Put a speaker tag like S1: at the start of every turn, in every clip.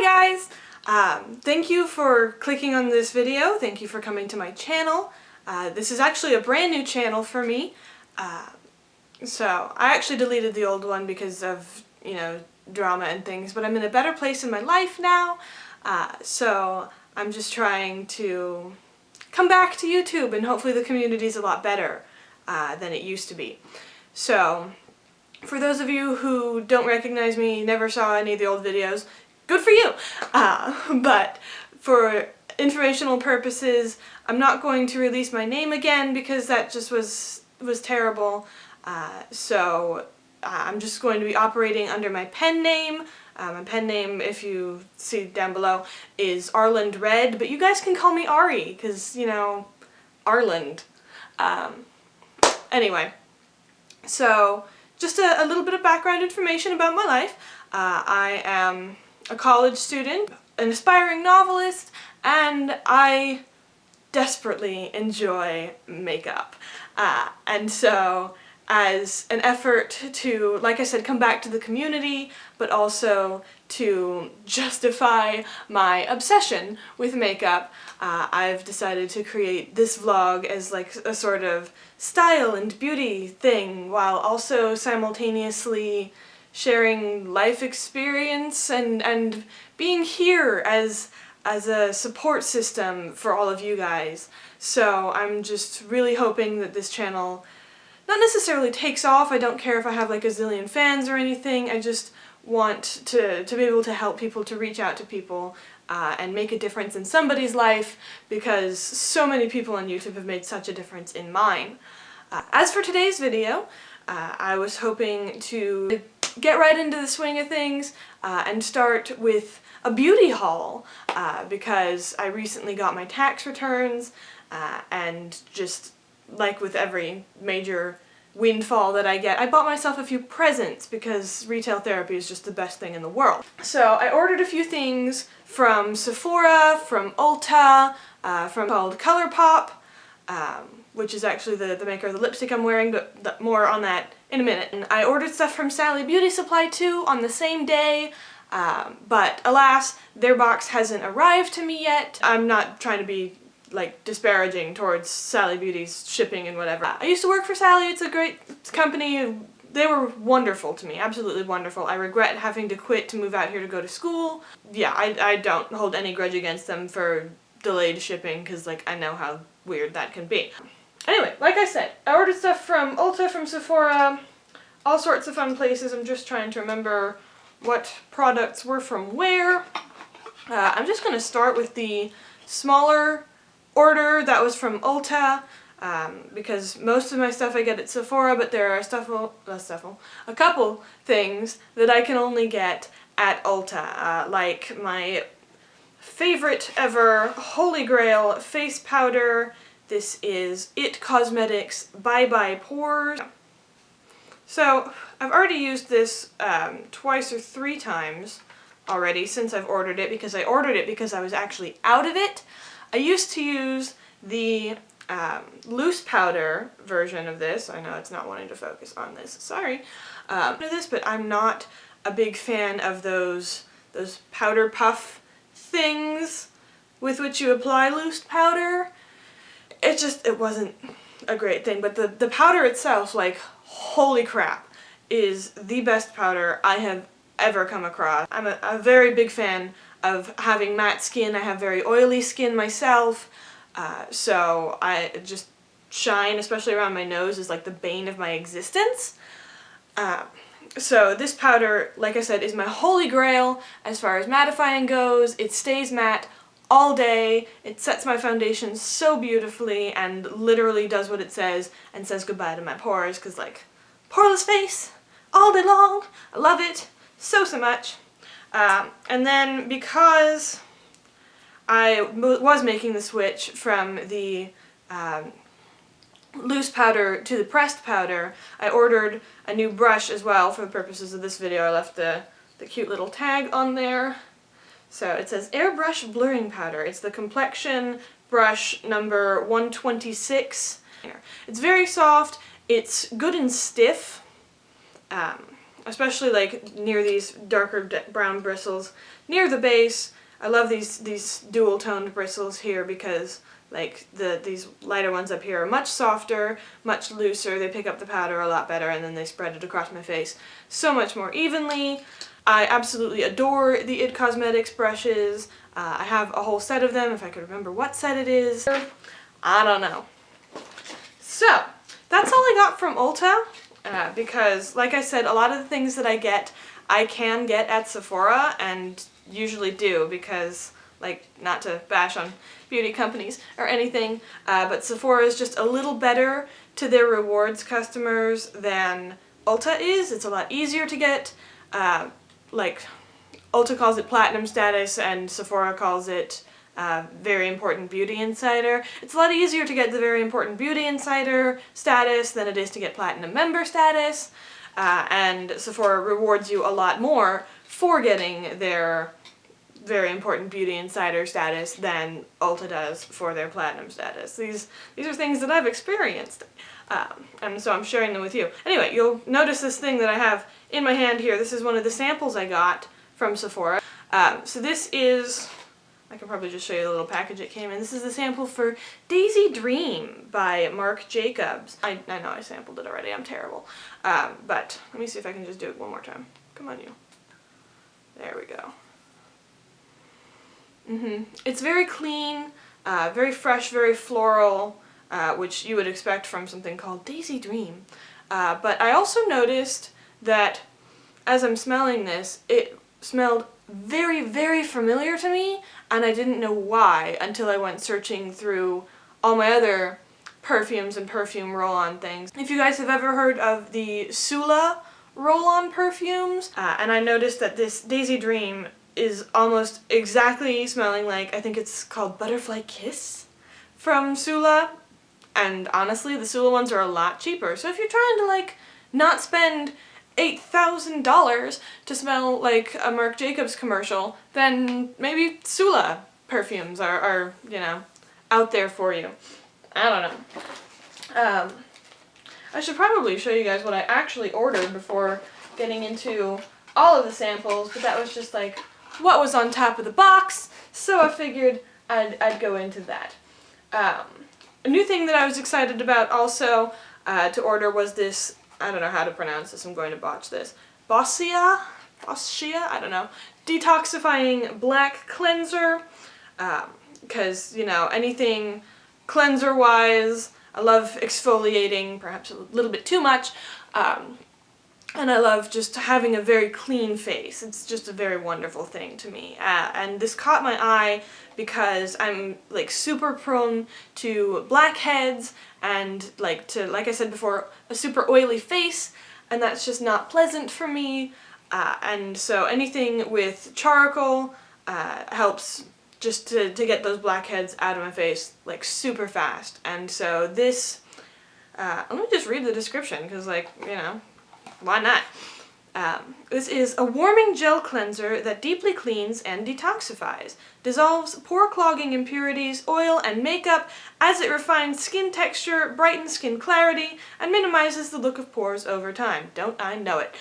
S1: Hi guys! Thank you for clicking on this video. Thank you for coming to my channel. This is actually a brand new channel for me. So I actually deleted the old one because of, drama and things, but I'm in a better place in my life now. So I'm just trying to come back to YouTube, and hopefully the community's a lot better than it used to be. So for those of you who don't recognize me, never saw any of the old videos, good for you! But for informational purposes, I'm not going to release my name again because that just was terrible. So I'm just going to be operating under my pen name. My pen name, if you see down below, is Arland Red, but you guys can call me Ari, because, Arland. Anyway, so just a little bit of background information about my life. I am a college student, an aspiring novelist, and I desperately enjoy makeup. And so, as an effort to, like I said, come back to the community, but also to justify my obsession with makeup, I've decided to create this vlog as like a sort of style and beauty thing, while also simultaneously sharing life experience and being here as a support system for all of you guys. So I'm just really hoping that this channel not necessarily takes off. I don't care if I have like a zillion fans or anything. I just want to be able to help people, to reach out to people and make a difference in somebody's life, because so many people on YouTube have made such a difference in mine. As for today's video, I was hoping to get right into the swing of things and start with a beauty haul, because I recently got my tax returns, and just like with every major windfall that I get, I bought myself a few presents because retail therapy is just the best thing in the world. So I ordered a few things from Sephora, from Ulta, from called Colourpop, which is actually the maker of the lipstick I'm wearing, but more on that in a minute. And I ordered stuff from Sally Beauty Supply too on the same day, but alas, their box hasn't arrived to me yet. I'm not trying to be like disparaging towards Sally Beauty's shipping and whatever. I used to work for Sally. It's a great company. They were wonderful to me, absolutely wonderful. I regret having to quit to move out here to go to school. Yeah, I don't hold any grudge against them for delayed shipping, because like I know how weird that can be. Anyway, like I said, I ordered stuff from Ulta, from Sephora, all sorts of fun places. I'm just trying to remember what products were from where. I'm just going to start with the smaller order that was from Ulta, because most of my stuff I get at Sephora, but there are a couple things that I can only get at Ulta, like my favorite ever Holy Grail face powder. This is It Cosmetics Bye Bye Pores. So I've already used this twice or three times already since I've ordered it, because I ordered it because I was actually out of it. I used to use the loose powder version of this. I know it's not wanting to focus on this, sorry. But I'm not a big fan of those powder puff things with which you apply loose powder. It wasn't a great thing, but the powder itself, like, holy crap, is the best powder I have ever come across. I'm a very big fan of having matte skin. I have very oily skin myself, so I just shine, especially around my nose, is like the bane of my existence. So this powder, like I said, is my holy grail as far as mattifying goes. It stays matte all day, it sets my foundation so beautifully, and literally does what it says, and says goodbye to my pores, because like, poreless face, all day long, I love it so much. And then because I was making the switch from the loose powder to the pressed powder, I ordered a new brush as well for the purposes of this video. I left the cute little tag on there. So it says Airbrush Blurring Powder. It's the Complexion brush number 126. It's very soft, it's good and stiff, especially like near these darker brown bristles. near the base. I love these dual toned bristles here because like these lighter ones up here are much softer, much looser, they pick up the powder a lot better, and then they spread it across my face so much more evenly. I absolutely adore the IT Cosmetics brushes. I have a whole set of them, if I could remember what set it is. I don't know. So, that's all I got from Ulta, because like I said, a lot of the things that I get, I can get at Sephora, and usually do, because, like, not to bash on beauty companies or anything, but Sephora is just a little better to their rewards customers than Ulta is. It's a lot easier to get, like, Ulta calls it platinum status and Sephora calls it very important beauty insider. It's a lot easier to get the very important beauty insider status than it is to get platinum member status, and Sephora rewards you a lot more for getting their very important beauty insider status than Ulta does for their platinum status. These are things that I've experienced, and so I'm sharing them with you. Anyway, you'll notice this thing that I have in my hand here. This is one of the samples I got from Sephora. So this is, I can probably just show you the little package it came in. This is the sample for Daisy Dream by Marc Jacobs. I know I sampled it already, I'm terrible. But let me see if I can just do it one more time. Come on, you. There we go. It's very clean, very fresh, very floral, which you would expect from something called Daisy Dream. But I also noticed that as I'm smelling this, it smelled very, very familiar to me, and I didn't know why until I went searching through all my other perfumes and perfume roll-on things. If you guys have ever heard of the Tulle roll-on perfumes, and I noticed that this Daisy Dream is almost exactly smelling like, I think it's called Butterfly Kiss from Tulle, and honestly the Tulle ones are a lot cheaper. So if you're trying to like not spend $8,000 to smell like a Marc Jacobs commercial, then maybe Tulle perfumes are, you know, out there for you. I don't know. I should probably show you guys what I actually ordered before getting into all of the samples, but that was just like what was on top of the box, so I figured I'd go into that. A new thing that I was excited about also to order was this, I don't know how to pronounce this, I'm going to botch this, Boscia, I don't know, Detoxifying Black Cleanser, because, you know, anything cleanser-wise, I love exfoliating, perhaps a little bit too much, and I love just having a very clean face. It's just a very wonderful thing to me. And this caught my eye because I'm like super prone to blackheads and like I said before, a super oily face, and that's just not pleasant for me. And so anything with charcoal helps just to get those blackheads out of my face like super fast. And so this, let me just read the description because, like, you know, why not? This is a warming gel cleanser that deeply cleans and detoxifies, dissolves pore-clogging impurities, oil, and makeup as it refines skin texture, brightens skin clarity, and minimizes the look of pores over time. Don't I know it?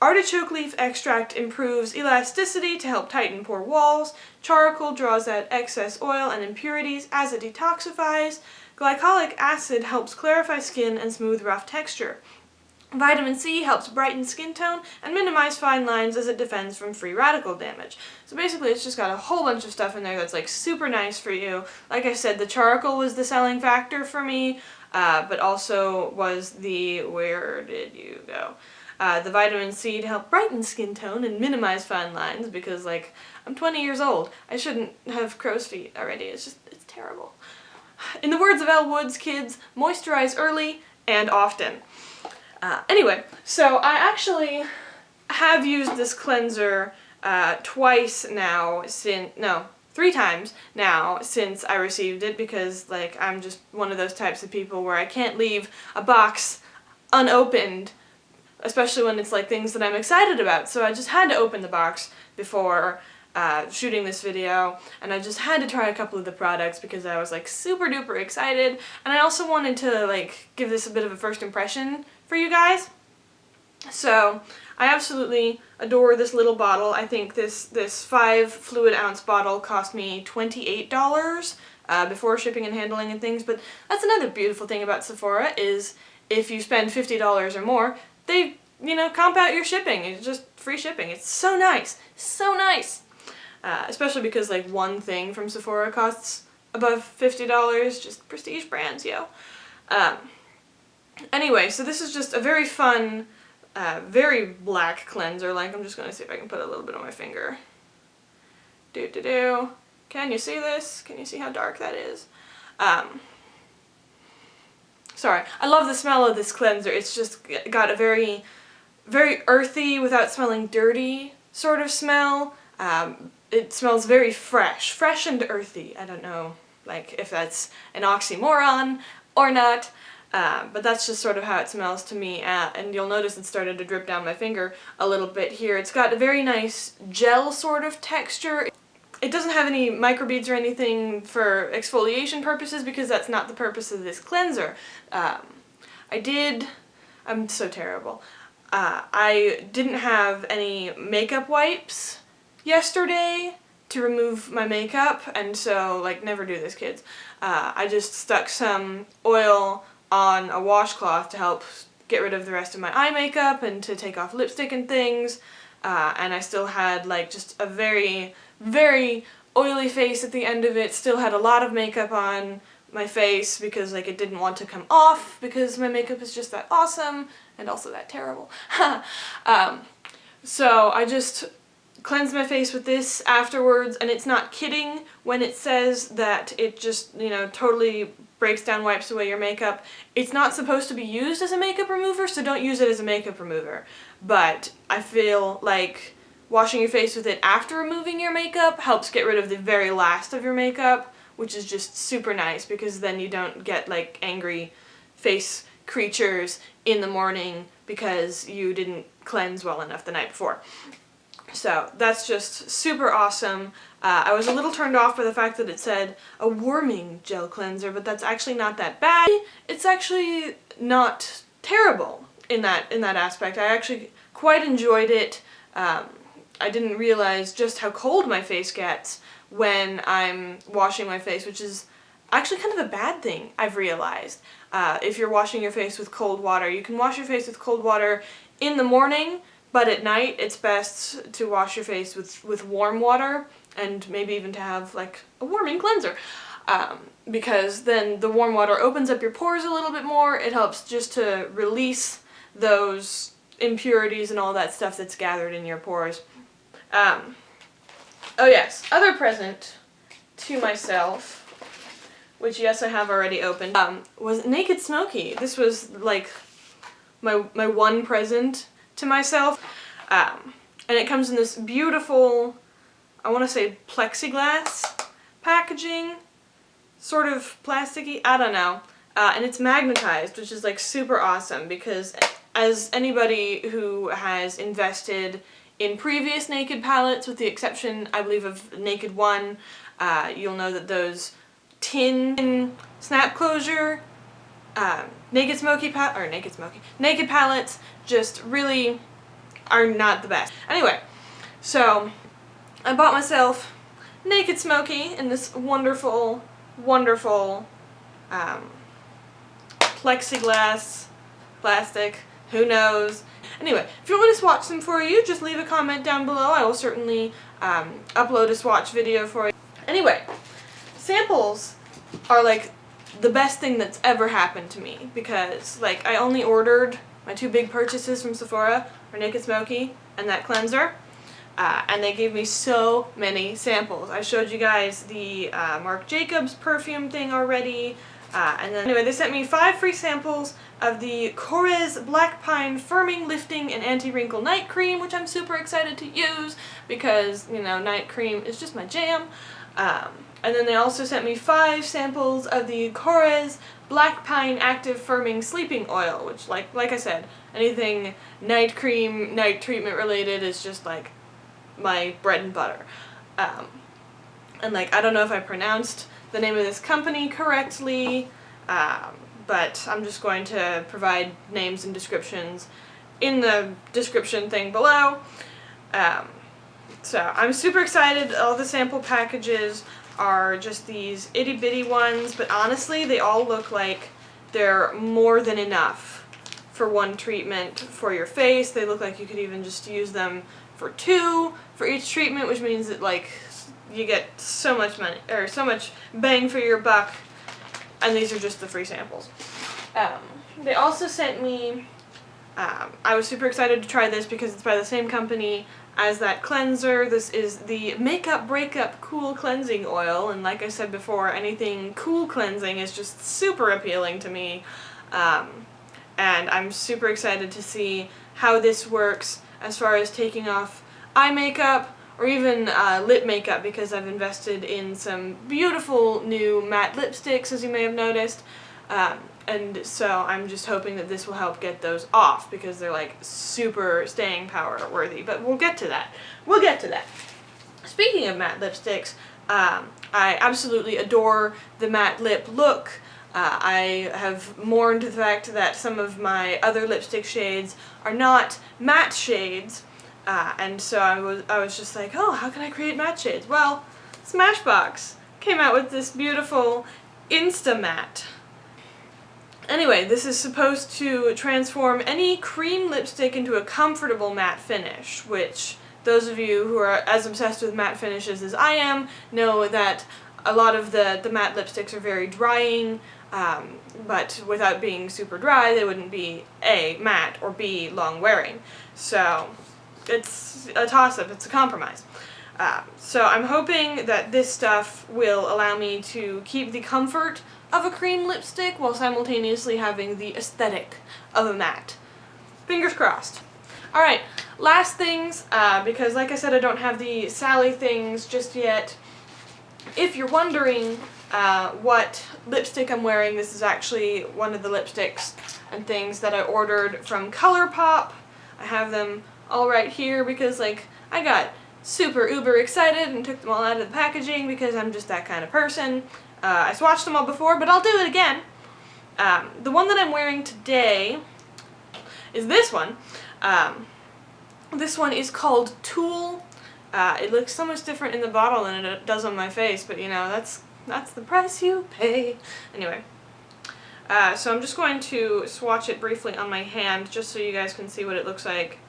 S1: Artichoke leaf extract improves elasticity to help tighten pore walls. Charcoal draws out excess oil and impurities as it detoxifies. Glycolic acid helps clarify skin and smooth rough texture. Vitamin C helps brighten skin tone and minimize fine lines as it defends from free radical damage. So basically it's just got a whole bunch of stuff in there that's like super nice for you. Like I said, the charcoal was the selling factor for me, but also was the, where did you go? The vitamin C to help brighten skin tone and minimize fine lines because, like, I'm 20 years old. I shouldn't have crow's feet already. It's terrible. In the words of Elle Woods, kids, moisturize early and often. Anyway, so I actually have used this cleanser twice now three times now since I received it because, like, I'm just one of those types of people where I can't leave a box unopened, especially when it's like things that I'm excited about. So I just had to open the box before shooting this video, and I just had to try a couple of the products because I was like super duper excited, and I also wanted to like give this a bit of a first impression for you guys. So I absolutely adore this little bottle. I think this 5 fluid ounce bottle cost me $28 before shipping and handling and things, but that's another beautiful thing about Sephora is if you spend $50 or more, they, you know, comp out your shipping. It's just free shipping. It's so nice. So nice. Especially because like one thing from Sephora costs above $50, just prestige brands, yo. Anyway, so this is just a very fun, very black cleanser. Like, I'm just going to see if I can put a little bit on my finger. Do-do-do. Can you see this? Can you see how dark that is? Sorry. I love the smell of this cleanser. It's just got a very, very earthy without smelling dirty sort of smell. It smells very fresh and earthy. I don't know, like, if that's an oxymoron or not. But that's just sort of how it smells to me, and you'll notice it started to drip down my finger a little bit here. It's got a very nice gel sort of texture. It doesn't have any microbeads or anything for exfoliation purposes because that's not the purpose of this cleanser. I'm so terrible. I didn't have any makeup wipes yesterday to remove my makeup, and so, like, never do this, kids. I just stuck some oil on a washcloth to help get rid of the rest of my eye makeup and to take off lipstick and things, and I still had like just a very, very oily face at the end of it. Still had a lot of makeup on my face because like it didn't want to come off because my makeup is just that awesome and also that terrible. So I just cleansed my face with this afterwards, and it's not kidding when it says that it just, you know, totally breaks down, wipes away your makeup. It's not supposed to be used as a makeup remover, so don't use it as a makeup remover. But I feel like washing your face with it after removing your makeup helps get rid of the very last of your makeup, which is just super nice because then you don't get like angry face creatures in the morning because you didn't cleanse well enough the night before. So that's just super awesome. I was a little turned off by the fact that it said a warming gel cleanser, but that's actually not that bad. It's actually not terrible in that aspect. I actually quite enjoyed it. I didn't realize just how cold my face gets when I'm washing my face, which is actually kind of a bad thing, I've realized. If you're washing your face with cold water, you can wash your face with cold water in the morning, but at night it's best to wash your face with warm water, and maybe even to have like a warming cleanser, because then the warm water opens up your pores a little bit more. It helps just to release those impurities and all that stuff that's gathered in your pores. Oh yes, other present to myself, which yes I have already opened, was Naked Smoky. This was like my one present to myself, and it comes in this beautiful, I want to say plexiglass packaging, sort of plasticky, I don't know, and it's magnetized, which is like super awesome because as anybody who has invested in previous Naked palettes, with the exception I believe of Naked 1, you'll know that those tin snap closure Naked palettes just really are not the best. Anyway, so I bought myself Naked Smoky in this wonderful, wonderful plexiglass, plastic, who knows. Anyway, if you want me to swatch them for you, just leave a comment down below. I will certainly upload a swatch video for you. Anyway, samples are like the best thing that's ever happened to me because like I only ordered my 2 big purchases from Sephora for Naked Smoky and that cleanser, and they gave me so many samples. I showed you guys the Marc Jacobs perfume thing already, and then anyway they sent me 5 free samples of the Korres Black Pine Firming, Lifting, and Anti-Wrinkle Night Cream, which I'm super excited to use because, you know, night cream is just my jam. And then they also sent me 5 samples of the Korres Black Pine Active Firming Sleeping Oil, which, like I said, anything night cream, night treatment related is just, like, my bread and butter. And, like, I don't know if I pronounced the name of this company correctly, but I'm just going to provide names and descriptions in the description thing below. So I'm super excited. All the sample packages are just these itty bitty ones, but honestly they all look like they're more than enough for one treatment for your face. They look like you could even just use them for 2 for each treatment, which means that like you get so much money, or so much bang for your buck, and these are just the free samples. They also sent me, I was super excited to try this because it's by the same company as that cleanser. This is the Makeup Breakup Cool Cleansing Oil, and like I said before, anything cool cleansing is just super appealing to me. And I'm super excited to see how this works as far as taking off eye makeup or even lip makeup, because I've invested in some beautiful new matte lipsticks, as you may have noticed. And so I'm just hoping that this will help get those off, because they're like super staying power worthy. But we'll get to that. We'll get to that. Speaking of matte lipsticks, I absolutely adore the matte lip look. I have mourned the fact that some of my other lipstick shades are not matte shades, and so I was just like, oh, how can I create matte shades? Well, Smashbox came out with this beautiful Insta-Matte. Anyway, this is supposed to transform any cream lipstick into a comfortable matte finish, which those of you who are as obsessed with matte finishes as I am know that a lot of the matte lipsticks are very drying, but without being super dry, they wouldn't be A, matte, or B, long wearing. So it's a toss-up, it's a compromise. So I'm hoping that this stuff will allow me to keep the comfort of a cream lipstick while simultaneously having the aesthetic of a matte. Fingers crossed. Alright, last things, because like I said, I don't have the Sally things just yet. If you're wondering what lipstick I'm wearing, this is actually one of the lipsticks and things that I ordered from Colourpop. I have them all right here because like I got super uber excited and took them all out of the packaging because I'm just that kind of person. I swatched them all before, but I'll do it again. The one that I'm wearing today is this one. This one is called Tulle. It looks so much different in the bottle than it does on my face, but you know, that's the price you pay. Anyway, so I'm just going to swatch it briefly on my hand just so you guys can see what it looks like.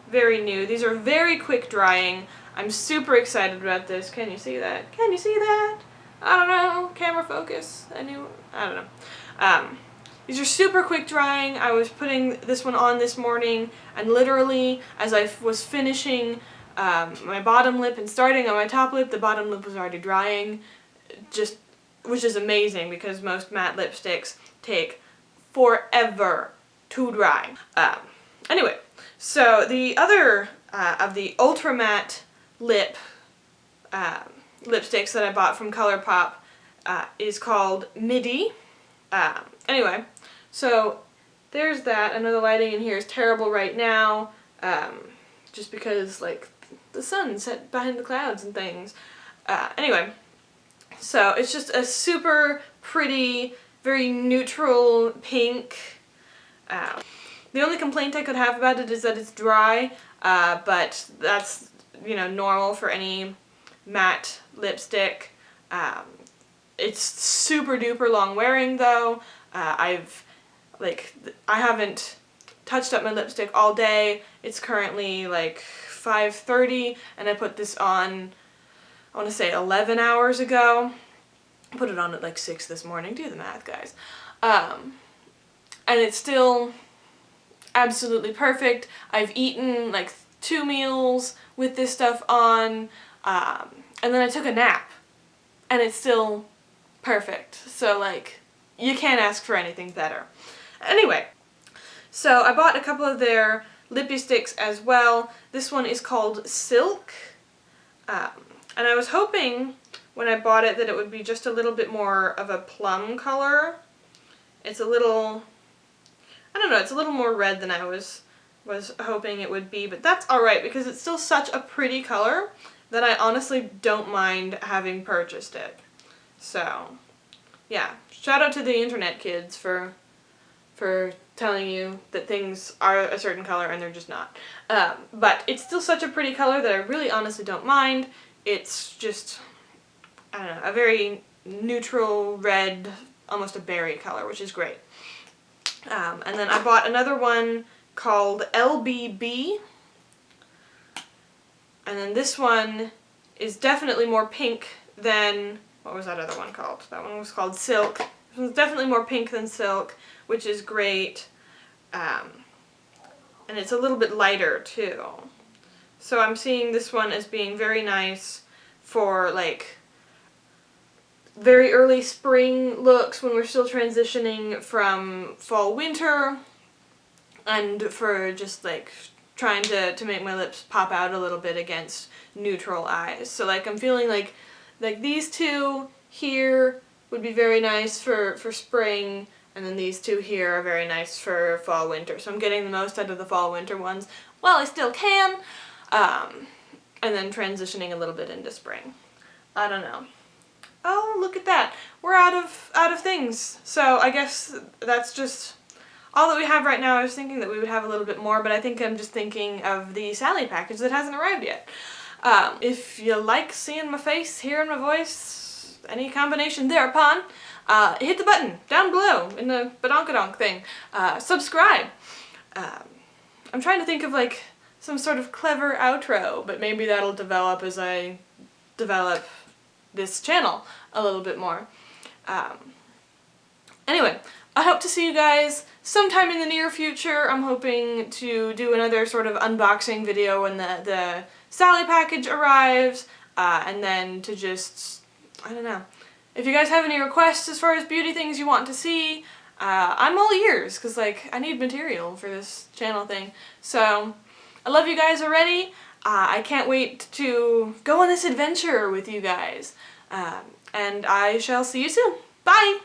S1: Very new. These are very quick drying. I'm super excited about this. Can you see that? Can you see that? I don't know. Camera focus. I don't know. These are super quick drying. I was putting this one on this morning, and literally as I was finishing my bottom lip and starting on my top lip, the bottom lip was already drying, which is amazing because most matte lipsticks take forever to dry. Anyway, so the other of the ultra matte lipsticks that I bought from Colourpop is called Midi. Anyway, so there's that. I know the lighting in here is terrible right now, just because like the sun's set behind the clouds and things. Anyway, so it's just a super pretty, very neutral pink. The only complaint I could have about it is that it's dry, but that's, you know, normal for any matte lipstick. It's super duper long wearing though. I haven't touched up my lipstick all day. It's currently like 5:30 and I put this on, I want to say 11 hours ago. I put it on at like 6 this morning. Do the math, guys. And it's still absolutely perfect. I've eaten like 2 meals with this stuff on, and then I took a nap, and it's still perfect. So like, you can't ask for anything better. Anyway, so I bought a couple of their Lippie sticks as well. This one is called Silk, and I was hoping when I bought it that it would be just a little bit more of a plum color. It's a little, I don't know, it's a little more red than I was hoping it would be, but that's alright because it's still such a pretty color that I honestly don't mind having purchased it. So, yeah, shout out to the internet kids for for telling you that things are a certain color and they're just not. But it's still such a pretty color that I really honestly don't mind. It's just, I don't know, a very neutral red, almost a berry color, which is great. And then I bought another one called LBB. And then this one is definitely more pink than, what was that other one called? That one was called Silk. This one's definitely more pink than Silk, which is great. And it's a little bit lighter too. So I'm seeing this one as being very nice for like very early spring looks when we're still transitioning from fall winter, and for just like trying to make my lips pop out a little bit against neutral eyes. So like I'm feeling like these two here would be very nice for spring, and then these two here are very nice for fall winter. So I'm getting the most out of the fall winter ones while I still can, and then transitioning a little bit into spring. I don't know. Oh, look at that. We're out of things. So I guess that's just all that we have right now. I was thinking that we would have a little bit more, but I think I'm just thinking of the Sally package that hasn't arrived yet. If you like seeing my face, hearing my voice, any combination thereupon, hit the button down below in the badonkadonk thing. Subscribe. I'm trying to think of like some sort of clever outro, but maybe that'll develop as I develop this channel a little bit more. Anyway, I hope to see you guys sometime in the near future. I'm hoping to do another sort of unboxing video when the Sally package arrives, and then to just, I don't know. If you guys have any requests as far as beauty things you want to see, I'm all ears, because like I need material for this channel thing. So I love you guys already. I can't wait to go on this adventure with you guys. And I shall see you soon. Bye!